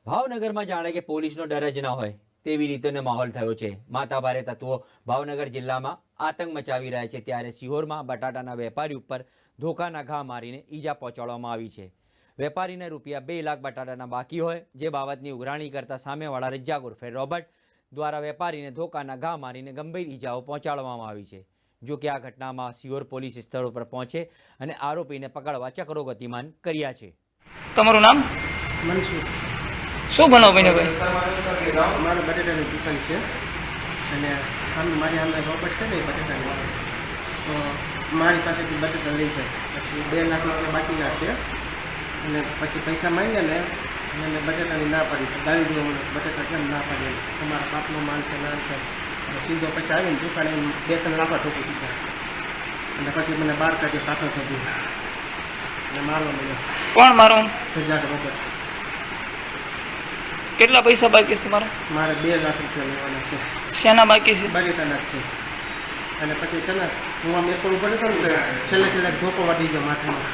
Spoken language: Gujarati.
ભાવનગરમાં જાણે કે પોલીસનો ડર જ ના હોય તેવી રીતેનો માહોલ થયો છે। માથાભારે તત્વો ભાવનગર જિલ્લામાં આતંક મચાવી રહ્યા છે, ત્યારે સિહોરમાં બટાટાના વેપારી ઉપર ધોકાના ઘા મારીને ઈજા પહોંચાડવામાં આવી છે। વેપારીને રૂપિયા 2 લાખ બટાટાના બાકી હોય, જે બાબતની ઉઘરાણી કરતા સામેવાળા રજ્જાક ઉર્ફે રોબર્ટ દ્વારા વેપારીને ધોકાના ઘા મારીને ગંભીર ઈજાઓ પહોંચાડવામાં આવી છે। જો કે આ ઘટનામાં સિહોર પોલીસ સ્થળ પર પહોંચે અને આરોપીને પકડવા ચક્રો ગતિમાન કર્યા છે। તમારું નામ? મનસુખ। શું બનાવ બન્યો ભાઈ? અમારે બટેટાની દુકાન છે અને મારી સામે રોબર્ટ છે ને, એ બટેટાની વાળો, તો મારી પાસેથી બટેટા લઈ જાય, પછી 2 લાખ રૂપિયા બાકીના છે અને પછી પૈસા માંગ્યા ને અને મેં બટેટાની ના પાડી, ગાળી દેવા મને બટેટા કેમ ના પાડી, તમારા બાપનો માલ છે ના છે, અને સીધો પછી આવીને દુકાને 2-3 લાફા ઠોકી દીધા અને પછી મને બહાર કાઢી પાછો થતી અને મારવા મળ્યો। કોણ મારો? રજાક રોબર્ટ। કેટલા પૈસા બાકી છે તમારા? મારે 2 લાખ રૂપિયા લેવાના છે। શેના બાકી છે? બટેટાના જ છે। અને પછી છે ને હું આમ એક ઉપર હતો ને, છેલ્લે ધોકો વાટી ગયો માથામાં।